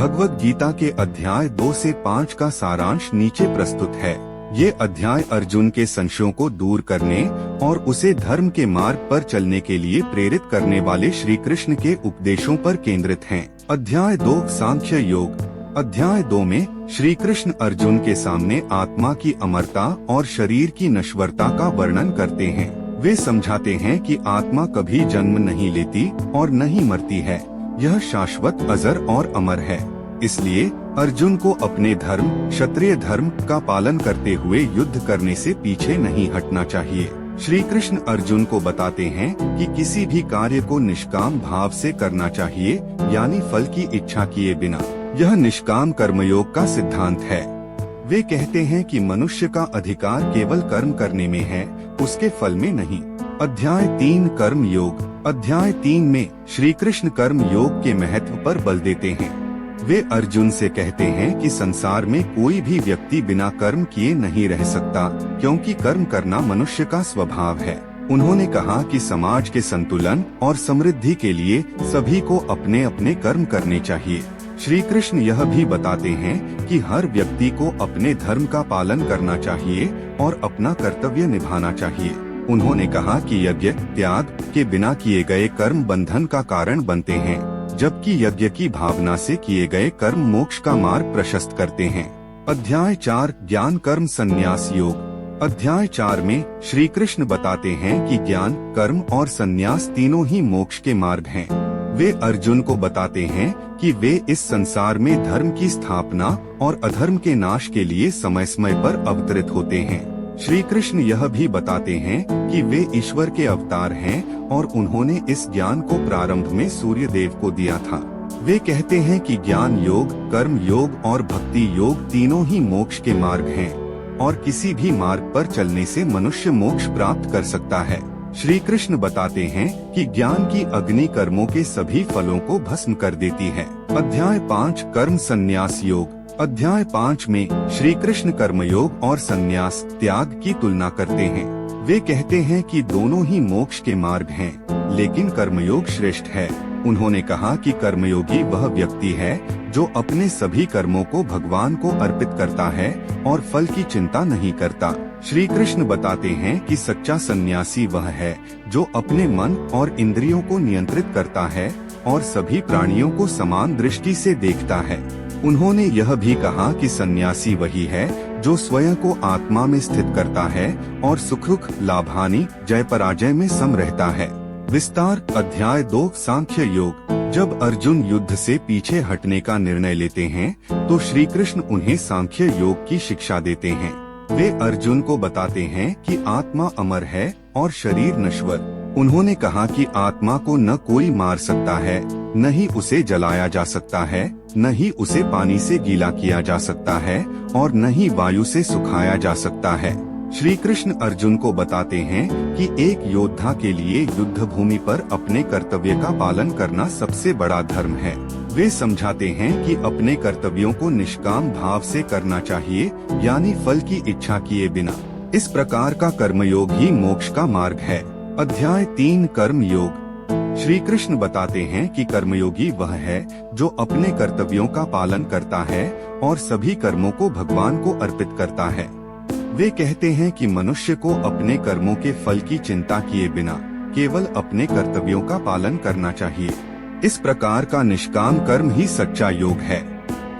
भगवद गीता के अध्याय 2 से 5 का सारांश नीचे प्रस्तुत है। ये अध्याय अर्जुन के संशयों को दूर करने और उसे धर्म के मार्ग पर चलने के लिए प्रेरित करने वाले श्री कृष्ण के उपदेशों पर केंद्रित हैं। अध्याय 2 सांख्य योग। अध्याय 2 में श्री कृष्ण अर्जुन के सामने आत्मा की अमरता और शरीर की नश्वरता का वर्णन करते हैं। वे समझाते हैं कि आत्मा कभी जन्म नहीं लेती और नहीं मरती है, यह शाश्वत, अजर और अमर है। इसलिए अर्जुन को अपने धर्म, क्षत्रिय धर्म का पालन करते हुए युद्ध करने से पीछे नहीं हटना चाहिए। श्री कृष्ण अर्जुन को बताते हैं कि किसी भी कार्य को निष्काम भाव से करना चाहिए, यानी फल की इच्छा किए बिना। यह निष्काम कर्मयोग का सिद्धांत है। वे कहते हैं कि मनुष्य का अधिकार केवल कर्म करने में है, उसके फल में नहीं। अध्याय 3 कर्म योग। अध्याय 3 में श्री कृष्ण कर्म योग के महत्व पर बल देते हैं। वे अर्जुन से कहते हैं कि संसार में कोई भी व्यक्ति बिना कर्म किए नहीं रह सकता, क्योंकि कर्म करना मनुष्य का स्वभाव है। उन्होंने कहा कि समाज के संतुलन और समृद्धि के लिए सभी को अपने अपने कर्म करने चाहिए। श्री कृष्ण यह भी बताते हैं कि हर व्यक्ति को अपने धर्म का पालन करना चाहिए और अपना कर्तव्य निभाना चाहिए। उन्होंने कहा कि यज्ञ त्याग के बिना किए गए कर्म बंधन का कारण बनते हैं, जबकि यज्ञ की भावना से किए गए कर्म मोक्ष का मार्ग प्रशस्त करते हैं। अध्याय 4 ज्ञान कर्म संन्यास योग। अध्याय 4 में श्री कृष्ण बताते हैं कि ज्ञान, कर्म और संन्यास तीनों ही मोक्ष के मार्ग हैं। वे अर्जुन को बताते हैं कि वे इस संसार में धर्म की स्थापना और अधर्म के नाश के लिए समय समय पर अवतरित होते हैं। श्री कृष्ण यह भी बताते हैं कि वे ईश्वर के अवतार हैं और उन्होंने इस ज्ञान को प्रारंभ में सूर्य देव को दिया था। वे कहते हैं कि ज्ञान योग, कर्म योग और भक्ति योग तीनों ही मोक्ष के मार्ग हैं और किसी भी मार्ग पर चलने से मनुष्य मोक्ष प्राप्त कर सकता है। श्री कृष्ण बताते हैं कि ज्ञान की अग्नि कर्मों के सभी फलों को भस्म कर देती है। अध्याय 5 कर्म संन्यास योग। अध्याय 5 में श्री कृष्ण कर्मयोग और संन्यास त्याग की तुलना करते हैं। वे कहते हैं कि दोनों ही मोक्ष के मार्ग हैं, लेकिन कर्मयोग श्रेष्ठ है। उन्होंने कहा कि कर्मयोगी वह व्यक्ति है जो अपने सभी कर्मों को भगवान को अर्पित करता है और फल की चिंता नहीं करता। श्री कृष्ण बताते हैं कि सच्चा सन्यासी वह है जो अपने मन और इंद्रियों को नियंत्रित करता है और सभी प्राणियों को समान दृष्टि से देखता है। उन्होंने यह भी कहा कि सन्यासी वही है जो स्वयं को आत्मा में स्थित करता है और सुख दुख, लाभ-हानि, जय पराजय में सम रहता है। विस्तार। अध्याय 2 सांख्य योग। जब अर्जुन युद्ध से पीछे हटने का निर्णय लेते हैं तो श्री कृष्ण उन्हें सांख्य योग की शिक्षा देते हैं। वे अर्जुन को बताते हैं कि आत्मा अमर है और शरीर नश्वर। उन्होंने कहा कि आत्मा को न कोई मार सकता है, न ही उसे जलाया जा सकता है, न ही उसे पानी से गीला किया जा सकता है और न ही वायु से सुखाया जा सकता है। श्री कृष्ण अर्जुन को बताते हैं कि एक योद्धा के लिए युद्ध भूमि पर अपने कर्तव्य का पालन करना सबसे बड़ा धर्म है। वे समझाते हैं कि अपने कर्तव्यों को निष्काम भाव से करना चाहिए, यानी फल की इच्छा किए बिना। इस प्रकार का कर्मयोग ही मोक्ष का मार्ग है। अध्याय 3 कर्म योग। श्री कृष्ण बताते हैं कि कर्मयोगी वह है जो अपने कर्तव्यों का पालन करता है और सभी कर्मों को भगवान को अर्पित करता है। वे कहते हैं कि मनुष्य को अपने कर्मों के फल की चिंता किए बिना केवल अपने कर्तव्यों का पालन करना चाहिए। इस प्रकार का निष्काम कर्म ही सच्चा योग है।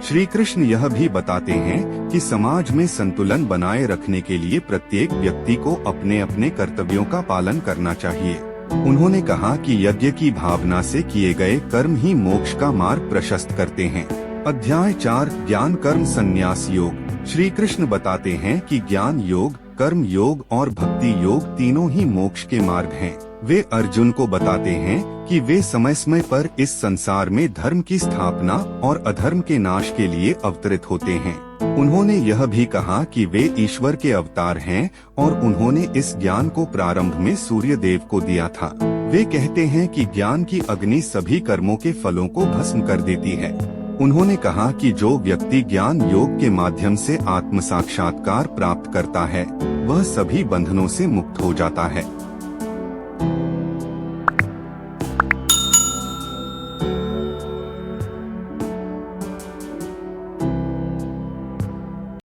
श्री कृष्ण यह भी बताते हैं कि समाज में संतुलन बनाए रखने के लिए प्रत्येक व्यक्ति को अपने अपने कर्तव्यों का पालन करना चाहिए। उन्होंने कहा कि यज्ञ की भावना से किए गए कर्म ही मोक्ष का मार्ग प्रशस्त करते हैं। अध्याय 4 ज्ञान कर्म संन्यास योग। श्री कृष्ण बताते हैं कि ज्ञान योग, कर्म योग और भक्ति योग तीनों ही मोक्ष के मार्ग हैं। वे अर्जुन को बताते हैं कि वे समय समय पर इस संसार में धर्म की स्थापना और अधर्म के नाश के लिए अवतरित होते हैं। उन्होंने यह भी कहा कि वे ईश्वर के अवतार हैं और उन्होंने इस ज्ञान को प्रारंभ में सूर्य देव को दिया था। वे कहते हैं कि ज्ञान की अग्नि सभी कर्मों के फलों को भस्म कर देती है। उन्होंने कहा कि जो व्यक्ति ज्ञान योग के माध्यम से आत्म साक्षात्कार प्राप्त करता है वह सभी बंधनों से मुक्त हो जाता है।